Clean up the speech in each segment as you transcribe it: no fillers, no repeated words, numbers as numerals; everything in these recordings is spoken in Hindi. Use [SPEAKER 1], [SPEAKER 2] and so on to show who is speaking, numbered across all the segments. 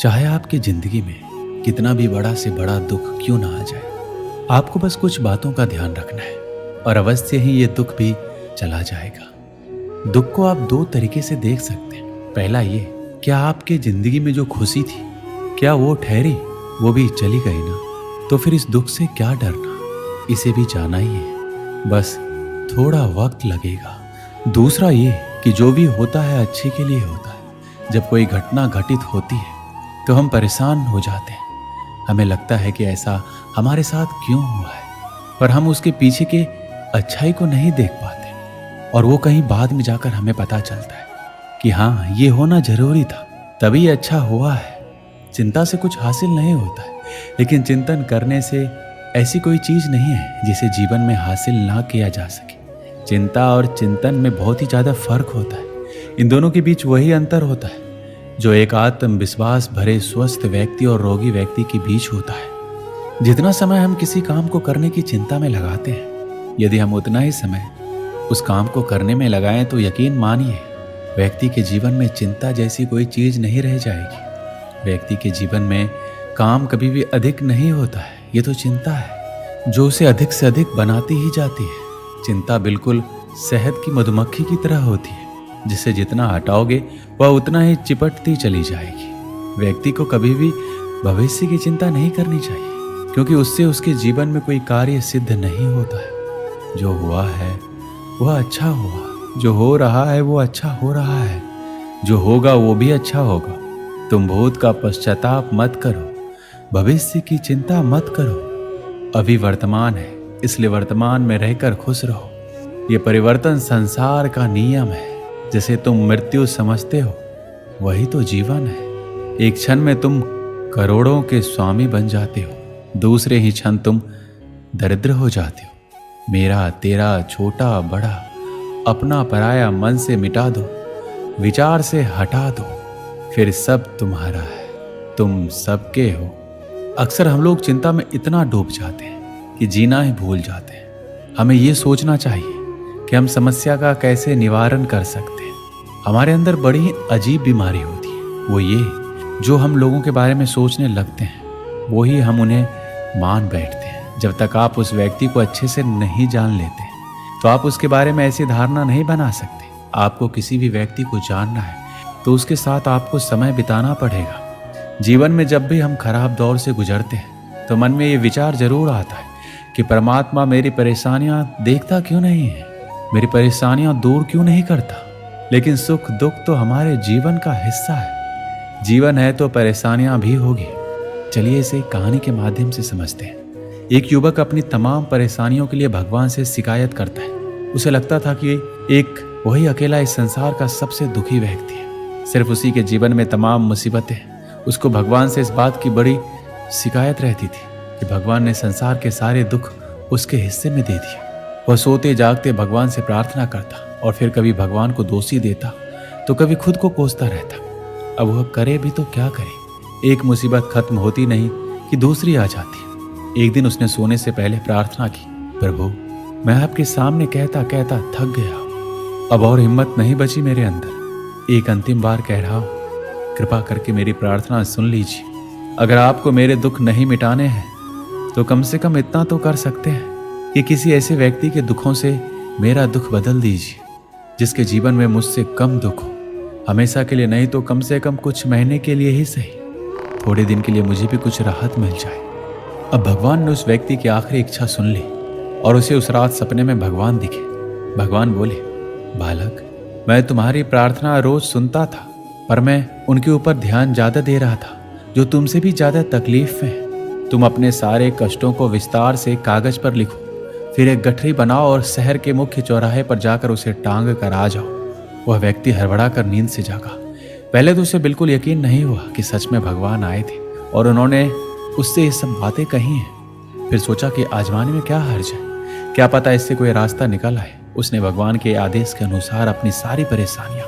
[SPEAKER 1] चाहे आपकी जिंदगी में कितना भी बड़ा से बड़ा दुख क्यों ना आ जाए, आपको बस कुछ बातों का ध्यान रखना है और अवश्य ही ये दुख भी चला जाएगा। दुख को आप दो तरीके से देख सकते हैं। पहला ये, क्या आपकी जिंदगी में जो खुशी थी क्या वो ठहरी, वो भी चली गई ना, तो फिर इस दुख से क्या डरना, इसे भी जाना ही है, बस थोड़ा वक्त लगेगा। दूसरा ये कि जो भी होता है अच्छे के लिए होता है। जब कोई घटना घटित होती है तो हम परेशान हो जाते हैं, हमें लगता है कि ऐसा हमारे साथ क्यों हुआ है, पर हम उसके पीछे के अच्छाई को नहीं देख पाते और वो कहीं बाद में जाकर हमें पता चलता है कि हाँ, ये होना जरूरी था, तभी अच्छा हुआ है। चिंता से कुछ हासिल नहीं होता है, लेकिन चिंतन करने से ऐसी कोई चीज नहीं है जिसे जीवन में हासिल ना किया जा सके। चिंता और चिंतन में बहुत ही ज्यादा फर्क होता है। इन दोनों के बीच वही अंतर होता है जो एक आत्मविश्वास भरे स्वस्थ व्यक्ति और रोगी व्यक्ति के बीच होता है। जितना समय हम किसी काम को करने की चिंता में लगाते हैं, यदि हम उतना ही समय उस काम को करने में लगाएं तो यकीन मानिए, व्यक्ति के जीवन में चिंता जैसी कोई चीज नहीं रह जाएगी। व्यक्ति के जीवन में काम कभी भी अधिक नहीं होता है, ये तो चिंता है जो उसे अधिक से अधिक बनाती ही जाती है। चिंता बिल्कुल शहद की मधुमक्खी की तरह होती है, जिसे जितना हटाओगे वह उतना ही चिपटती चली जाएगी। व्यक्ति को कभी भी भविष्य की चिंता नहीं करनी चाहिए, क्योंकि उससे उसके जीवन में कोई कार्य सिद्ध नहीं होता है। जो हुआ है वह अच्छा हुआ, जो हो रहा है वो अच्छा हो रहा है, जो होगा वो भी अच्छा होगा। तुम भूत का पश्चाताप मत करो, भविष्य की चिंता मत करो। अभी वर्तमान है, इसलिए वर्तमान में रहकर खुश रहो। ये परिवर्तन संसार का नियम है। जैसे तुम मृत्यु समझते हो वही तो जीवन है। एक क्षण में तुम करोड़ों के स्वामी बन जाते हो, दूसरे ही क्षण तुम दरिद्र हो जाते हो। मेरा तेरा छोटा बड़ा अपना पराया मन से मिटा दो, विचार से हटा दो, फिर सब तुम्हारा है, तुम सबके हो। अक्सर हम लोग चिंता में इतना डूब जाते हैं कि जीना ही भूल जाते हैं। हमें ये सोचना चाहिए कि हम समस्या का कैसे निवारण कर सकते हैं। हमारे अंदर बड़ी ही अजीब बीमारी होती है, वो ये जो हम लोगों के बारे में सोचने लगते हैं वही हम उन्हें मान बैठते हैं। जब तक आप उस व्यक्ति को अच्छे से नहीं जान लेते तो आप उसके बारे में ऐसी धारणा नहीं बना सकते। आपको किसी भी व्यक्ति को जानना है तो उसके साथ आपको समय बिताना पड़ेगा। जीवन में जब भी हम खराब दौर से गुजरते हैं तो मन में ये विचार जरूर आता है कि परमात्मा मेरी परेशानियां देखता क्यों नहीं है, मेरी परेशानियां दूर क्यों नहीं करता। लेकिन सुख दुख तो हमारे जीवन का हिस्सा है। जीवन है तो परेशानियां भी होगी। चलिए इसे कहानी के माध्यम से समझते हैं। एक युवक अपनी तमाम परेशानियों के लिए भगवान से शिकायत करता है। उसे लगता था कि एक वही अकेला इस संसार का सबसे दुखी व्यक्ति है, सिर्फ उसी के जीवन में तमाम मुसीबतें। उसको भगवान से इस बात की बड़ी शिकायत रहती थी कि भगवान ने संसार के सारे दुख उसके हिस्से में दे दिए। वह सोते जागते भगवान से प्रार्थना करता और फिर कभी भगवान को दोषी देता तो कभी खुद को कोसता रहता। अब वह करे भी तो क्या करे, एक मुसीबत खत्म होती नहीं कि दूसरी आ जाती। एक दिन उसने सोने से पहले प्रार्थना की, प्रभु मैं आपके सामने कहता कहता थक गया, अब और हिम्मत नहीं बची मेरे अंदर। एक अंतिम बार कह रहा हूं, कृपा करके मेरी प्रार्थना सुन लीजिए। अगर आपको मेरे दुख नहीं मिटाने हैं तो कम से कम इतना तो कर सकते हैं कि किसी ऐसे व्यक्ति के दुखों से मेरा दुख बदल दीजिए जिसके जीवन में मुझसे कम दुख हो। हमेशा के लिए नहीं तो कम से कम कुछ महीने के लिए ही सही, थोड़े दिन के लिए मुझे भी कुछ राहत मिल जाए। अब भगवान ने उस व्यक्ति की आखिरी इच्छा सुन ली और उसे उस रात सपने में भगवान दिखे। भगवान बोले, बालक मैं तुम्हारी प्रार्थना रोज सुनता था, पर मैं उनके ऊपर ध्यान ज्यादा दे रहा था जो तुमसे भी ज्यादा तकलीफ में है। तुम अपने सारे कष्टों को विस्तार से कागज पर लिखो, फिर एक गठरी बनाओ और शहर के मुख्य चौराहे पर जाकर उसे टांग कर आ जाओ। वह व्यक्ति हड़बड़ा कर नींद से जागा। पहले तो उसे बिल्कुल यकीन नहीं हुआ कि सच में भगवान आए थे और उन्होंने उससे ये सब बातें कही हैं। फिर सोचा कि आजमाने में क्या हर्ज है, क्या पता इससे कोई रास्ता निकल आए। उसने भगवान के आदेश के अनुसार अपनी सारी परेशानियां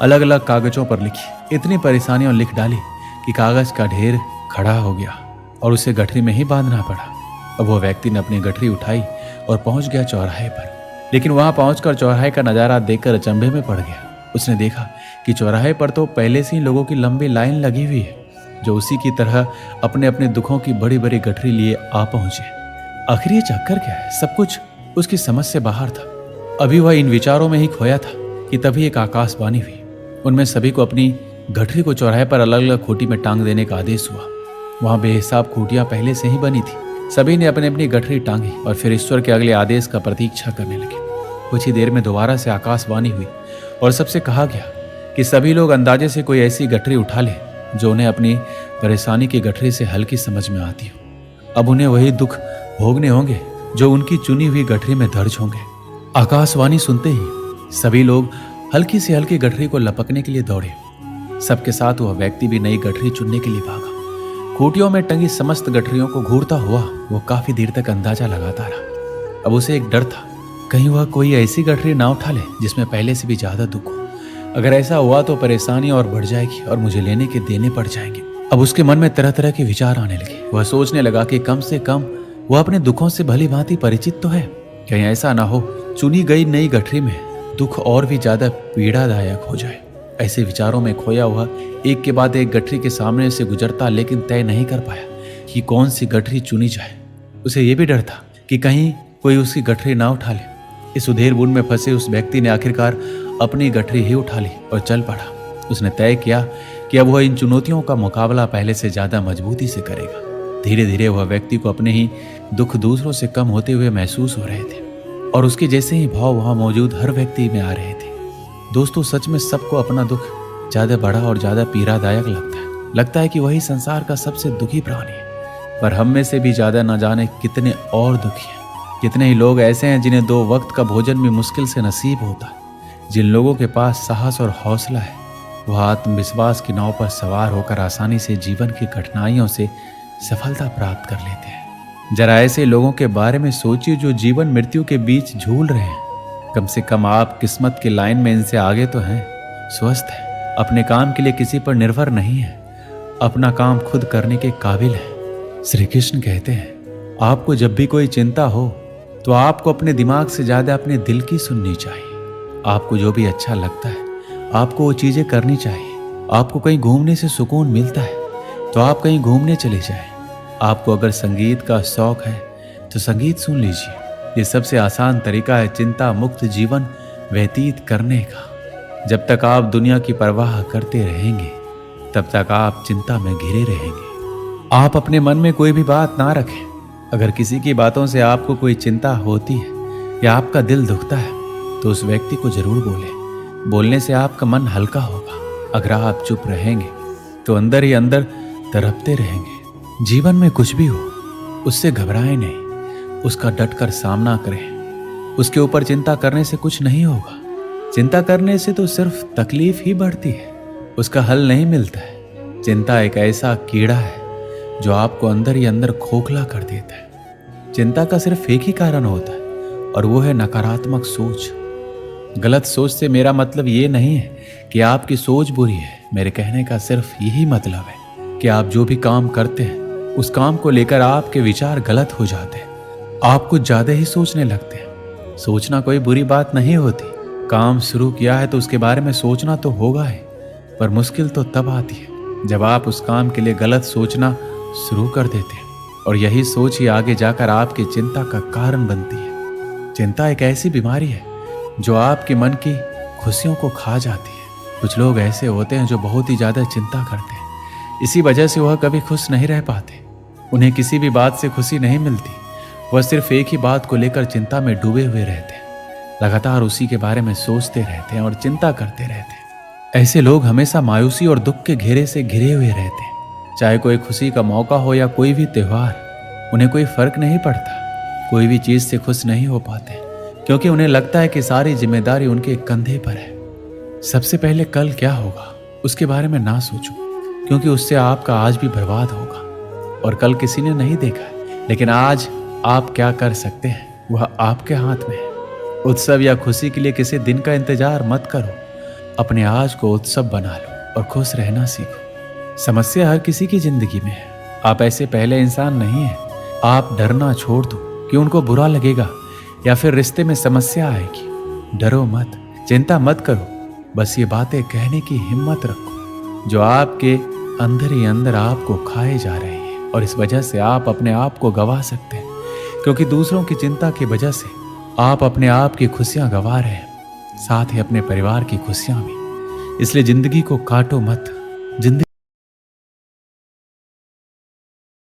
[SPEAKER 1] अलग अलग कागजों पर लिखी। इतनी परेशानियां लिख डाली कि कागज का ढेर खड़ा हो गया और उसे गठरी में ही बांधना पड़ा। अब वो व्यक्ति ने अपनी गठरी उठाई और पहुंच गया चौराहे पर, लेकिन वहां पहुंचकर चौराहे का नजारा देखकर अचंभे में पड़ गया। उसने देखा कि चौराहे पर तो पहले से ही लोगों की लंबी लाइन लगी हुई है जो उसी की तरह अपने अपने दुखों की बड़ी बड़ी गठरी लिए आ पहुंचे। आखिर ये चक्कर क्या है? सब कुछ उसकी समझ से बाहर था। अभी वह इन विचारों में ही खोया था कि तभी एक आकाशवाणी हुई। उनमें सभी को अपनी गठरी को चौराहे पर अलग अलग खूंटी में टांग देने का आदेश हुआ। वहां बेहिसाब खूंटियां पहले से ही बनी थी। सभी ने अपनी अपनी गठरी टांगी और फिर ईश्वर के अगले आदेश का प्रतीक्षा करने लगे। कुछ ही देर में दोबारा से आकाशवाणी हुई और सबसे कहा गया कि सभी लोग अंदाजे से कोई ऐसी गठरी उठा ले जो उन्हें अपनी परेशानी की गठरी से हल्की समझ में आती हो। अब उन्हें वही दुख भोगने होंगे जो उनकी चुनी हुई गठरी में दर्ज होंगे। आकाशवाणी सुनते ही सभी लोग हल्की से हल्की गठरी को लपकने के लिए दौड़े। सबके साथ वह व्यक्ति भी नई गठरी चुनने के लिए भागा। खूंटियों में टंगी समस्त गठरियों को घूरता हुआ वो काफी देर तक अंदाजा लगाता रहा। अब उसे एक डर था, कहीं वह कोई ऐसी गठरी ना उठा ले जिसमें पहले से भी ज्यादा दुख हो। अगर ऐसा हुआ तो परेशानी और बढ़ जाएगी और मुझे लेने के देने पड़ जाएंगे। अब उसके मन में तरह तरह के विचार आने लगे। वह सोचने लगा कि कम से कम वह अपने दुखों से भली भांति परिचित तो है। कहीं ऐसा ना हो चुनी गई नई गठरी में दुख और भी ज्यादा पीड़ादायक हो जाए। ऐसे विचारों में खोया हुआ एक के बाद एक गठरी के सामने से गुजरता, लेकिन तय नहीं कर पाया कि कौन सी गठरी चुनी जाए। उसे यह भी डर था कि कहीं कोई उसकी गठरी ना उठा ले। इस उधेड़-बुन में फंसे उस व्यक्ति ने आखिरकार अपनी गठरी ही उठा ली और चल पड़ा। उसने तय किया कि अब वह इन चुनौतियों का मुकाबला पहले से ज्यादा मजबूती से करेगा। धीरे धीरे वह व्यक्ति को अपने ही दुख दूसरों से कम होते हुए महसूस हो रहे थे और उसके जैसे ही भाव वहां मौजूद हर व्यक्ति में आ रहे थे। दोस्तों, सच में सबको अपना दुख ज्यादा बड़ा और ज्यादा पीड़ादायक लगता है कि वही संसार का सबसे दुखी प्राणी है। पर हम में से भी ज्यादा न जाने कितने और दुखी हैं। कितने ही लोग ऐसे हैं जिन्हें 2 वक्त का भोजन भी मुश्किल से नसीब होता है। जिन लोगों के पास साहस और हौसला है वह आत्मविश्वास की नाव पर सवार होकर आसानी से जीवन की कठिनाइयों से सफलता प्राप्त कर लेते हैं। जरा ऐसे लोगों के बारे में सोचिए जो जीवन मृत्यु के बीच झूल रहे हैं। कम से कम आप किस्मत की लाइन में इनसे आगे तो हैं, स्वस्थ हैं, अपने काम के लिए किसी पर निर्भर नहीं है, अपना काम खुद करने के काबिल है। श्री कृष्ण कहते हैं, आपको जब भी कोई चिंता हो तो आपको अपने दिमाग से ज्यादा अपने दिल की सुननी चाहिए। आपको जो भी अच्छा लगता है आपको वो चीजें करनी चाहिए। आपको कहीं घूमने से सुकून मिलता है तो आप कहीं घूमने चले जाएं। आपको अगर संगीत का शौक है तो संगीत सुन लीजिए। ये सबसे आसान तरीका है चिंता मुक्त जीवन व्यतीत करने का। जब तक आप दुनिया की परवाह करते रहेंगे तब तक आप चिंता में घिरे रहेंगे। आप अपने मन में कोई भी बात ना रखें। अगर किसी की बातों से आपको कोई चिंता होती है या आपका दिल दुखता है तो उस व्यक्ति को जरूर बोलें। बोलने से आपका मन हल्का होगा। अगर आप चुप रहेंगे तो अंदर ही अंदर तड़पते रहेंगे। जीवन में कुछ भी हो उससे घबराएं नहीं, उसका डटकर सामना करें। उसके ऊपर चिंता करने से कुछ नहीं होगा। चिंता करने से तो सिर्फ तकलीफ ही बढ़ती है, उसका हल नहीं मिलता है। चिंता एक ऐसा कीड़ा है जो आपको अंदर ही अंदर खोखला कर देता है। चिंता का सिर्फ एक ही कारण होता है और वो है नकारात्मक सोच। गलत सोच से मेरा मतलब ये नहीं है कि आपकी सोच बुरी है। मेरे कहने का सिर्फ यही मतलब है कि आप जो भी काम करते हैं उस काम को लेकर आपके विचार गलत हो जाते हैं। आप कुछ ज्यादा ही सोचने लगते हैं। सोचना कोई बुरी बात नहीं होती। काम शुरू किया है तो उसके बारे में सोचना तो होगा ही, पर मुश्किल तो तब आती है जब आप उस काम के लिए गलत सोचना शुरू कर देते हैं और यही सोच ही आगे जाकर आपकी चिंता का कारण बनती है। चिंता एक ऐसी बीमारी है जो आपके मन की खुशियों को खा जाती है। कुछ लोग ऐसे होते हैं जो बहुत ही ज्यादा चिंता करते हैं। इसी वजह से वह कभी खुश नहीं रह पाते। उन्हें किसी भी बात से खुशी नहीं मिलती। वह सिर्फ एक ही बात को लेकर चिंता में डूबे हुए रहते हैं। लगातार उसी के बारे में सोचते रहते हैं और चिंता करते रहते हैं। ऐसे लोग हमेशा मायूसी और दुख के घेरे से घिरे हुए रहते हैं। चाहे कोई खुशी का मौका हो या कोई भी त्योहार, उन्हें कोई फर्क नहीं पड़ता। कोई भी चीज से खुश नहीं हो पाते क्योंकि उन्हें लगता है कि सारी जिम्मेदारी उनके कंधे पर है। सबसे पहले कल क्या होगा उसके बारे में ना सोचो, क्योंकि उससे आपका आज भी बर्बाद होगा और कल किसी ने नहीं देखा। लेकिन आज आप क्या कर सकते हैं वह आपके हाथ में है। उत्सव या खुशी के लिए किसी दिन का इंतजार मत करो। अपने आज को उत्सव बना लो और खुश रहना सीखो। समस्या हर किसी की जिंदगी में है। आप ऐसे पहले इंसान नहीं हैं। आप डरना छोड़ दो कि उनको बुरा लगेगा या फिर रिश्ते में समस्या आएगी। डरो मत, चिंता मत करो। बस ये बातें कहने की हिम्मत रखो जो आपके अंदर ही अंदर आपको खाए जा रही है और इस वजह से आप अपने आप को गवा सकते हैं, क्योंकि दूसरों की चिंता की वजह से आप अपने आप की खुशियां गवा रहे हैं, साथ ही अपने परिवार की खुशियां भी। इसलिए जिंदगी को काटो मत, जिंदगी